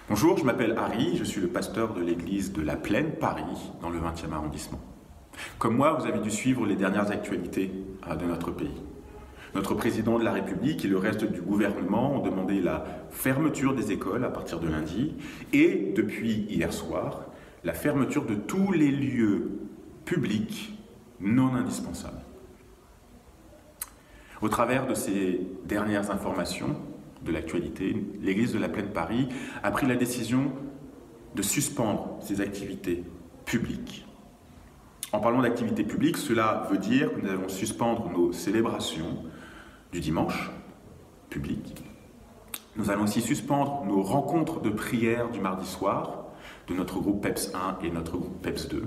Bonjour, je m'appelle Harry, je suis le pasteur de l'église de la Plaine, Paris, dans le 20e arrondissement. Comme moi, vous avez dû suivre les dernières actualités de notre pays. Notre président de la République et le reste du gouvernement ont demandé la fermeture des écoles à partir de lundi et, depuis hier soir, la fermeture de tous les lieux publics non indispensables. Au travers de ces dernières informations de l'actualité, l'église de la Plaine Paris a pris la décision de suspendre ses activités publiques. En parlant d'activités publiques, cela veut dire que nous allons suspendre nos célébrations du dimanche public. Nous allons aussi suspendre nos rencontres de prière du mardi soir de notre groupe PEPS 1 et notre groupe PEPS 2.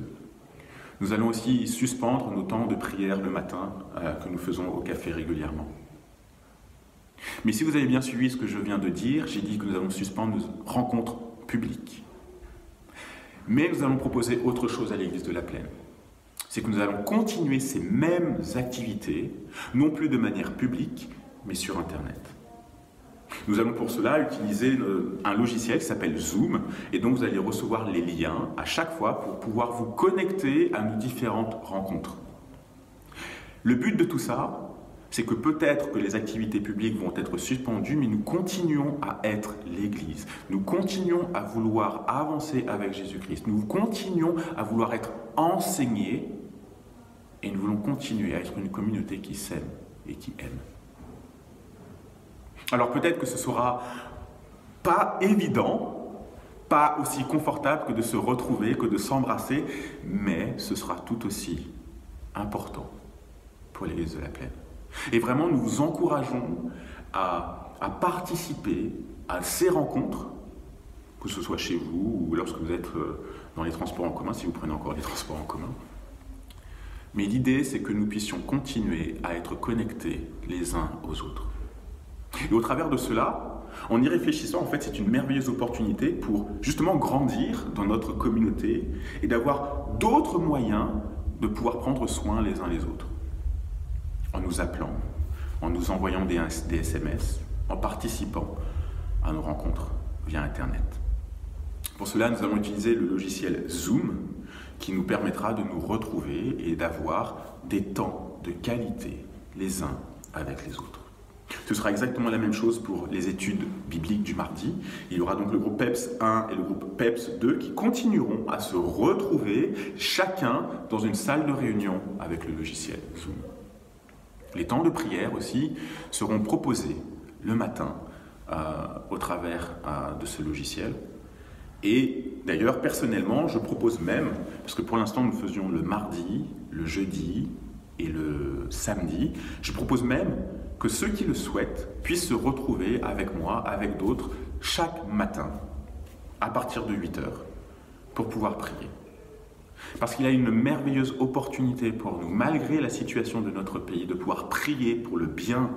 Nous allons aussi suspendre nos temps de prière le matin que nous faisons au café régulièrement. Mais si vous avez bien suivi ce que je viens de dire, j'ai dit que nous allons suspendre nos rencontres publiques. Mais nous allons proposer autre chose à l'église de la Plaine. C'est que nous allons continuer ces mêmes activités, non plus de manière publique, mais sur Internet. Nous allons pour cela utiliser un logiciel qui s'appelle Zoom, et dont vous allez recevoir les liens à chaque fois pour pouvoir vous connecter à nos différentes rencontres. Le but de tout ça, c'est que peut-être que les activités publiques vont être suspendues, mais nous continuons à être l'Église. Nous continuons à vouloir avancer avec Jésus-Christ. Nous continuons à vouloir être enseignés et nous voulons continuer à être une communauté qui s'aime et qui aime. Alors peut-être que ce sera pas évident, pas aussi confortable que de se retrouver, que de s'embrasser, mais ce sera tout aussi important pour l'Église de la Plaine. Et vraiment, nous vous encourageons à participer à ces rencontres, que ce soit chez vous ou lorsque vous êtes dans les transports en commun, si vous prenez encore les transports en commun. Mais l'idée, c'est que nous puissions continuer à être connectés les uns aux autres. Et au travers de cela, en y réfléchissant, en fait, c'est une merveilleuse opportunité pour justement grandir dans notre communauté et d'avoir d'autres moyens de pouvoir prendre soin les uns les autres. En nous appelant, en nous envoyant des SMS, en participant à nos rencontres via Internet. Pour cela, nous allons utiliser le logiciel Zoom qui nous permettra de nous retrouver et d'avoir des temps de qualité les uns avec les autres. Ce sera exactement la même chose pour les études bibliques du mardi. Il y aura donc le groupe PEPS 1 et le groupe PEPS 2 qui continueront à se retrouver chacun dans une salle de réunion avec le logiciel Zoom. Les temps de prière aussi seront proposés le matin au travers de ce logiciel. Et d'ailleurs, personnellement, je propose même, parce que pour l'instant nous faisions le mardi, le jeudi et le samedi, je propose même que ceux qui le souhaitent puissent se retrouver avec moi, avec d'autres, chaque matin, à partir de 8 heures, pour pouvoir prier. Parce qu'il y a une merveilleuse opportunité pour nous, malgré la situation de notre pays, de pouvoir prier pour le bien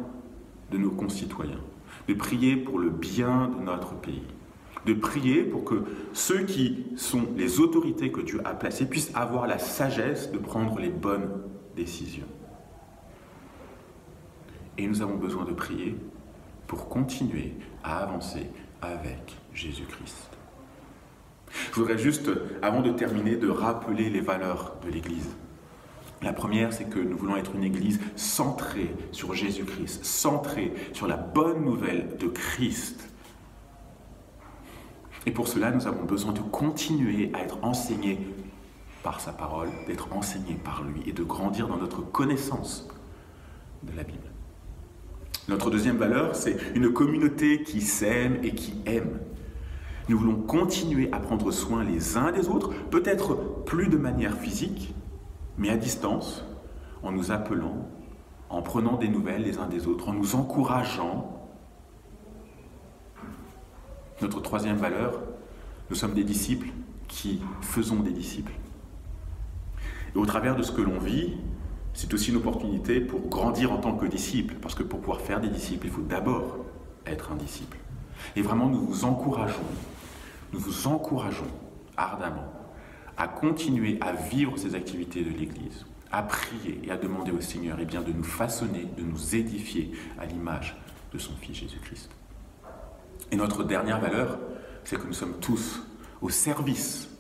de nos concitoyens, de prier pour le bien de notre pays, de prier pour que ceux qui sont les autorités que Dieu a placées puissent avoir la sagesse de prendre les bonnes décisions. Et nous avons besoin de prier pour continuer à avancer avec Jésus-Christ. Je voudrais juste, avant de terminer, de rappeler les valeurs de l'Église. La première, c'est que nous voulons être une Église centrée sur Jésus-Christ, centrée sur la bonne nouvelle de Christ. Et pour cela, nous avons besoin de continuer à être enseignés par sa parole, d'être enseignés par lui et de grandir dans notre connaissance de la Bible. Notre deuxième valeur, c'est une communauté qui s'aime et qui aime. Nous voulons continuer à prendre soin les uns des autres, peut-être plus de manière physique, mais à distance, en nous appelant, en prenant des nouvelles les uns des autres, en nous encourageant. Notre troisième valeur, nous sommes des disciples qui faisons des disciples. Et au travers de ce que l'on vit, c'est aussi une opportunité pour grandir en tant que disciple, parce que pour pouvoir faire des disciples, il faut d'abord être un disciple. Et vraiment, nous vous encourageons ardemment à continuer à vivre ces activités de l'Église, à prier et à demander au Seigneur de nous façonner, de nous édifier à l'image de son Fils Jésus-Christ. Et notre dernière valeur, c'est que nous sommes tous au service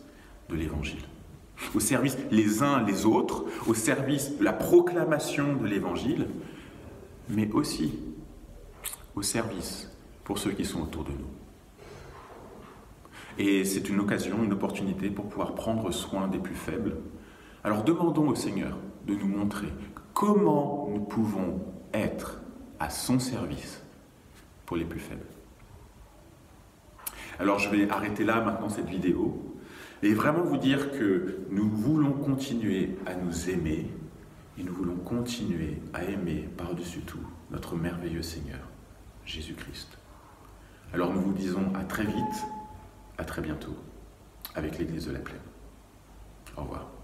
de l'Évangile. Au service les uns les autres, au service de la proclamation de l'Évangile, mais aussi au service pour ceux qui sont autour de nous. Et c'est une occasion, une opportunité pour pouvoir prendre soin des plus faibles. Alors demandons au Seigneur de nous montrer comment nous pouvons être à son service pour les plus faibles. Alors je vais arrêter là maintenant cette vidéo et vraiment vous dire que nous voulons continuer à nous aimer et nous voulons continuer à aimer par-dessus tout notre merveilleux Seigneur, Jésus-Christ. Alors nous vous disons à très vite, à très bientôt, avec l'Église de la Plaine. Au revoir.